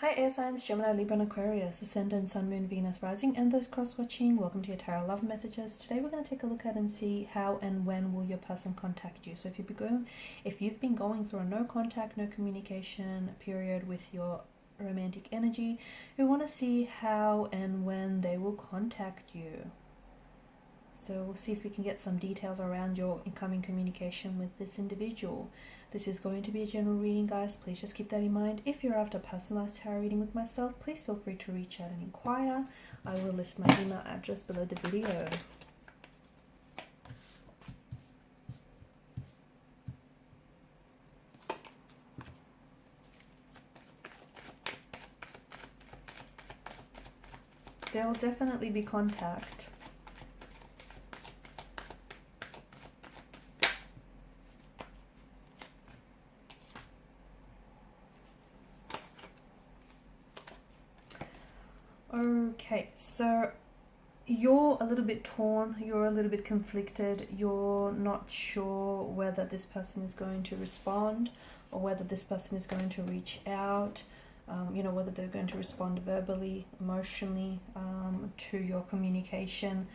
Hi air signs, Gemini, Libra and Aquarius, Ascendant, Sun, Moon, Venus, Rising, and those cross-watching. Welcome to your Tarot Love Messages. Today we're going to take a look at and see how and when will your person contact you. So if you've been going through a no contact, no communication period with your romantic energy, we want to see how and when they will contact you. So we'll see if we can get some details around your incoming communication with this individual. This is going to be a general reading, guys. Please just keep that in mind. If you're after a personalized tarot reading with myself, please feel free to reach out and inquire. I will list my email address below the video. There will definitely be contact. Okay, so you're a little bit torn, you're a little bit conflicted, you're not sure whether this person is going to respond or whether this person is going to reach out, whether they're going to respond verbally, emotionally to your communication.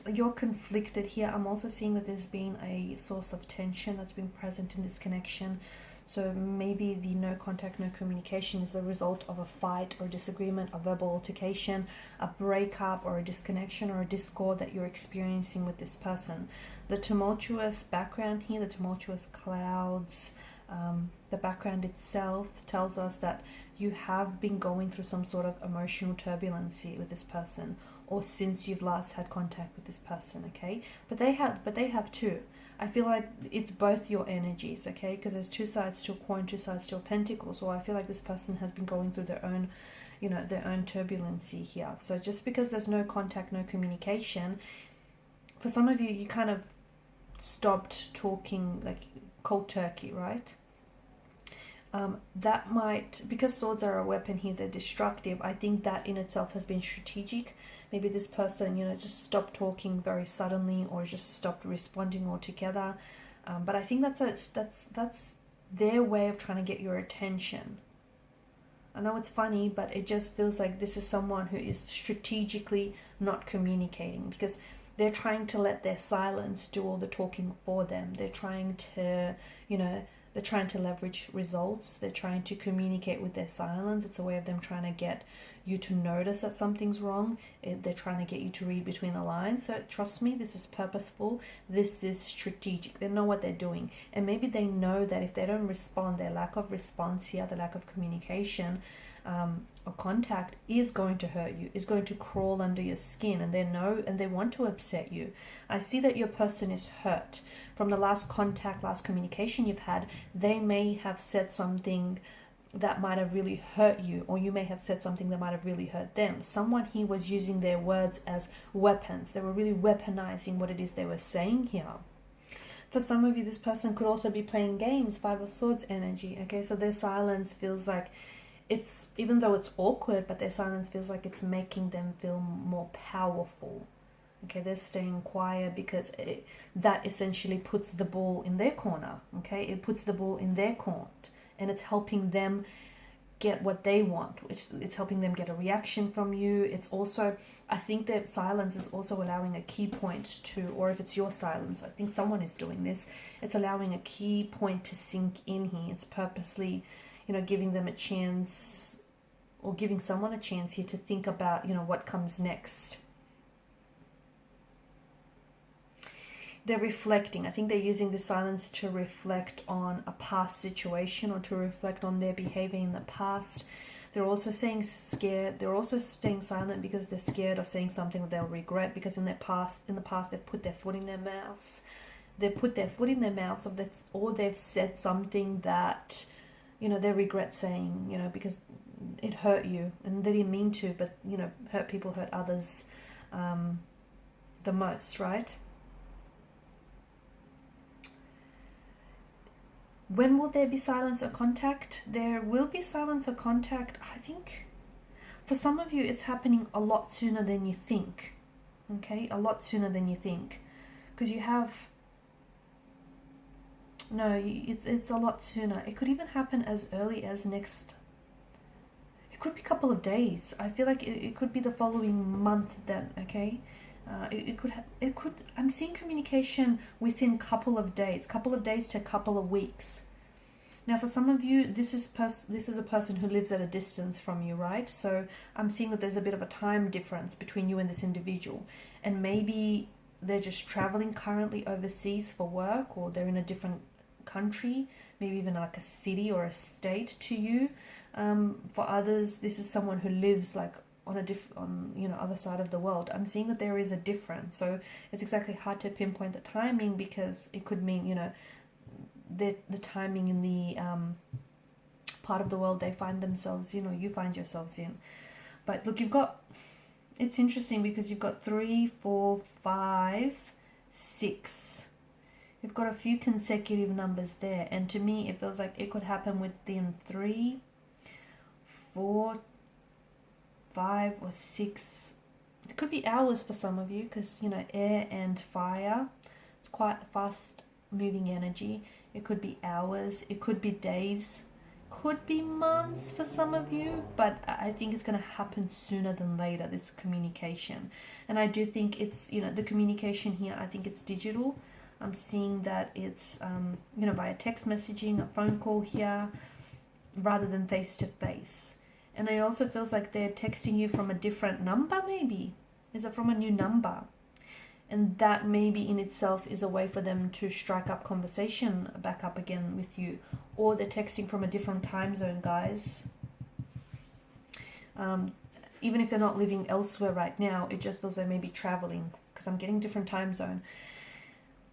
You're conflicted here. I'm also seeing that there's been a source of tension that's been present in this connection. So maybe the no contact, no communication is a result of a fight or disagreement, a verbal altercation, a breakup or a disconnection or a discord that you're experiencing with this person. The tumultuous background here, the tumultuous clouds, the background itself tells us that you have been going through some sort of emotional turbulency with this person, or since you've last had contact with this person, okay? But they have too. I feel like it's both your energies, okay? Because there's two sides to a coin, two sides to a pentacle. So I feel like this person has been going through their own, their own turbulency here. So just because there's no contact, no communication, for some of you, you kind of stopped talking like cold turkey, right? That might, because swords are a weapon here, they're destructive. I think that in itself has been strategic. Maybe this person, just stopped talking very suddenly or just stopped responding altogether. But I think that's their way of trying to get your attention. I know it's funny, but it just feels like this is someone who is strategically not communicating because they're trying to let their silence do all the talking for them. They're trying to, they're trying to leverage results. They're trying to communicate with their silence. It's a way of them trying to get you to notice that something's wrong. They're trying to get you to read between the lines. So trust me, this is purposeful. This is strategic. They know what they're doing. And maybe they know that if they don't respond, their lack of response here, the lack of communication or contact is going to hurt you, is going to crawl under your skin, and they want to upset you. I see that your person is hurt. From the last contact, last communication you've had, they may have said something that might have really hurt you, or you may have said something that might have really hurt them. Someone here was using their words as weapons. They were really weaponizing what it is they were saying here. For some of you, this person could also be playing games, Five of Swords energy, okay? So their silence feels like even though it's awkward, but their silence feels like it's making them feel more powerful. Okay, they're staying quiet because that essentially puts the ball in their corner, okay? It puts the ball in their court, and it's helping them get what they want. It's helping them get a reaction from you. It's also, I think that silence is also allowing a key point to, or if it's your silence, I think someone is doing this, it's allowing a key point to sink in here. It's purposely, giving them a chance, or giving someone a chance here to think about, what comes next. They're reflecting. I think they're using the silence to reflect on a past situation or to reflect on their behavior in the past. They're also staying scared. They're also staying silent because they're scared of saying something that they'll regret, because in the past they've put their foot in their mouths. They've put their foot in their mouths, or they've said something that, they regret saying, because it hurt you and they didn't mean to, but, hurt people, hurt others the most, right? When will there be silence or contact? There will be silence or contact. I think for some of you, it's happening a lot sooner than you think. Okay, a lot sooner than you think. Because you have No, it's a lot sooner. It could even happen as early as next could be a couple of days. I feel like it could be the following month then, okay? It could, I'm seeing communication within couple of days to a couple of weeks. Now, for some of you, this is a person who lives at a distance from you, right? So I'm seeing that there's a bit of a time difference between you and this individual. And maybe they're just traveling currently overseas for work, or they're in a different country, maybe even like a city or a state to you. For others, this is someone who lives like on other side of the world. I'm seeing that there is a difference. So it's exactly hard to pinpoint the timing, because it could mean, the timing in the part of the world they find themselves in, or you find yourselves in. But look, it's interesting because you've got 3, 4, 5, 6. You've got a few consecutive numbers there, and to me it feels like it could happen within 3, 4, 5 or 6. It could be hours for some of you, because air and fire, it's quite fast moving energy. It could be hours, it could be days, could be months for some of you, but I think it's going to happen sooner than later, this communication. And I do think it's, the communication here, I think it's digital. I'm seeing that it's via text messaging, a phone call here, rather than face to face. And it also feels like they're texting you from a different number, maybe. Is it from a new number? And that maybe in itself is a way for them to strike up conversation back up again with you. Or they're texting from a different time zone, guys. Even if they're not living elsewhere right now, it just feels they may be traveling, because I'm getting different time zone.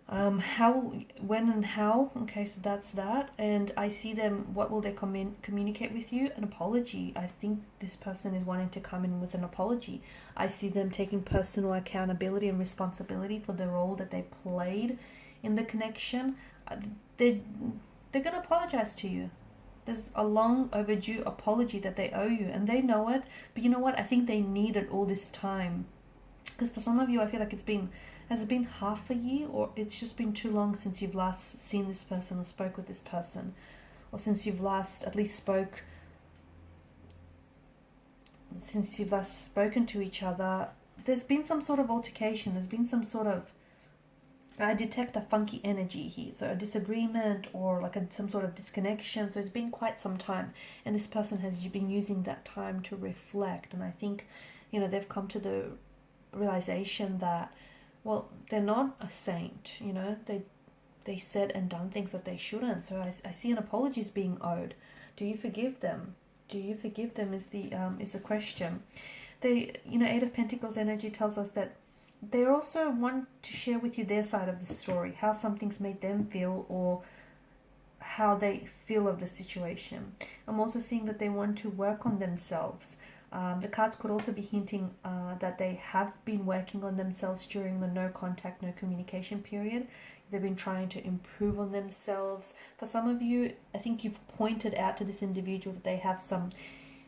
How, when and how, okay, so that's that. And I see them, what will they communicate with you? An apology. I think this person is wanting to come in with an apology. I see them taking personal accountability and responsibility for the role that they played in the connection. They're going to apologize to you. There's a long overdue apology that they owe you, and they know it. But you know what? I think they need it all this time. Because for some of you, I feel like has it been half a year, or it's just been too long since you've last seen this person or spoke with this person, or since you've last spoken to each other. There's been some sort of altercation. There's been some sort of, I detect a funky energy here. So a disagreement, or like some sort of disconnection. So it's been quite some time, and this person has been using that time to reflect. And I think, they've come to the realization that, well, they're not a saint, they said and done things that they shouldn't. So I see an apology is being owed. Do you forgive them? Do you forgive them is the question. Eight of Pentacles energy tells us that they also want to share with you their side of the story, how something's made them feel, or how they feel of the situation. I'm also seeing that they want to work on themselves. The cards could also be hinting that they have been working on themselves during the no contact, no communication period. They've been trying to improve on themselves. For some of you, I think you've pointed out to this individual that they have some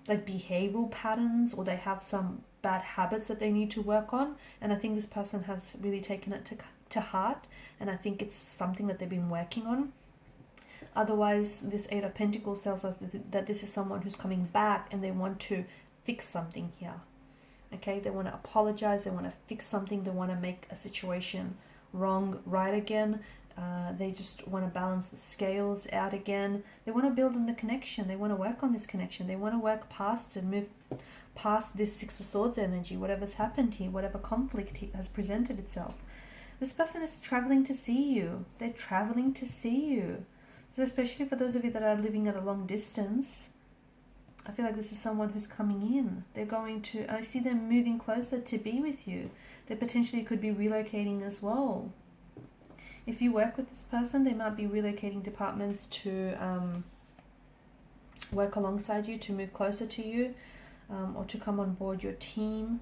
like behavioral patterns, or they have some bad habits that they need to work on. And I think this person has really taken it to heart. And I think it's something that they've been working on. Otherwise, this Eight of Pentacles tells us that this is someone who's coming back and they want to fix something here. Okay, they want to apologize, they want to fix something, they want to make a situation wrong right again. They just want to balance the scales out again. They want to build on the connection. They want to work on this connection. They want to work past and move past this Six of Swords energy, whatever's happened here, whatever conflict has presented itself. This person is traveling to see you. They're traveling to see you. So especially for those of you that are living at a long distance, I feel like this is someone who's coming in. They're going to, I see them moving closer to be with you. They potentially could be relocating as well. If you work with this person, they might be relocating departments to work alongside you, to move closer to you, or to come on board your team.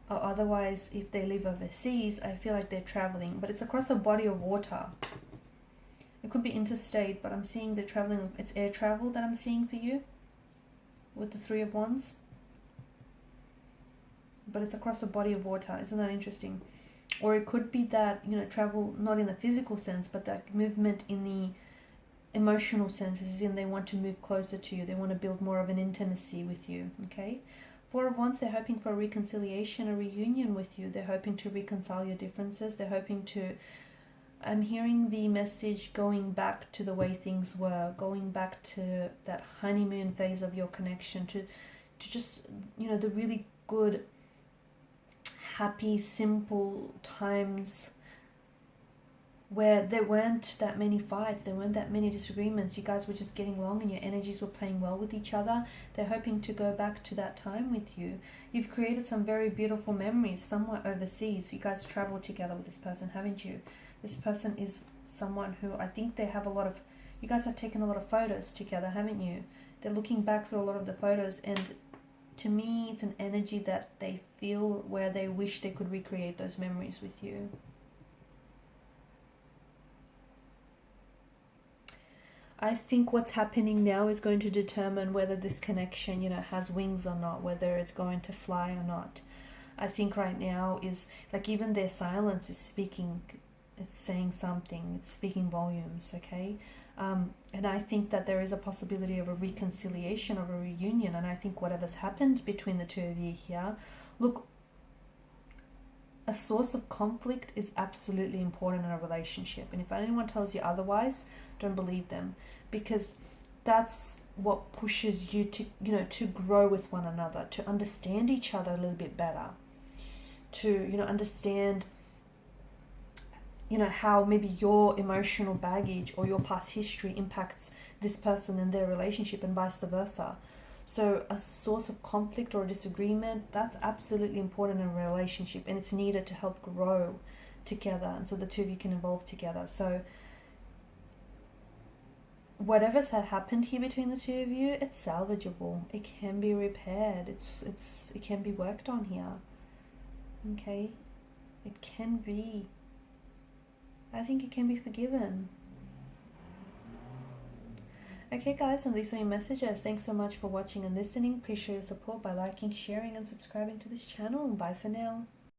Or otherwise, if they live overseas, I feel like they're traveling, but it's across a body of water. It could be interstate, but I'm seeing they're traveling. It's air travel that I'm seeing for you with the Three of Wands. But it's across a body of water. Isn't that interesting? Or it could be that, travel not in the physical sense, but that movement in emotional senses, in they want to move closer to you. They want to build more of an intimacy with you, okay? Four of Wands, they're hoping for a reconciliation, a reunion with you. They're hoping to reconcile your differences. They're hoping to, I'm hearing the message going back to the way things were, going back to that honeymoon phase of your connection, to just, you know, the really good, happy, simple times where there weren't that many fights, there weren't that many disagreements. You guys were just getting along and your energies were playing well with each other. They're hoping to go back to that time with you. You've created some very beautiful memories somewhere overseas. You guys traveled together with this person, haven't you? This person is someone who, I think they have a lot of, you guys have taken a lot of photos together, haven't you? They're looking back through a lot of the photos, and to me it's an energy that they feel where they wish they could recreate those memories with you. I think what's happening now is going to determine whether this connection, you know, has wings or not, whether it's going to fly or not. I think right now is, like, even their silence is speaking, it's saying something, it's speaking volumes, okay? And I think that there is a possibility of a reconciliation, of a reunion, and I think whatever's happened between the two of you here, look, a source of conflict is absolutely important in a relationship, and if anyone tells you otherwise, don't believe them, because that's what pushes you to, you know, to grow with one another, to understand each other a little bit better, to, you know, understand, you know, how maybe your emotional baggage or your past history impacts this person and their relationship, and vice versa. So a source of conflict or disagreement, that's absolutely important in a relationship, and it's needed to help grow together, and so the two of you can evolve together. So whatever's had happened here between the two of you, it's salvageable. It can be repaired. It can be worked on here. Okay? It can be. I think it can be forgiven. Okay guys, and these are your messages. Thanks so much for watching and listening. Please show your support by liking, sharing and subscribing to this channel. Bye for now.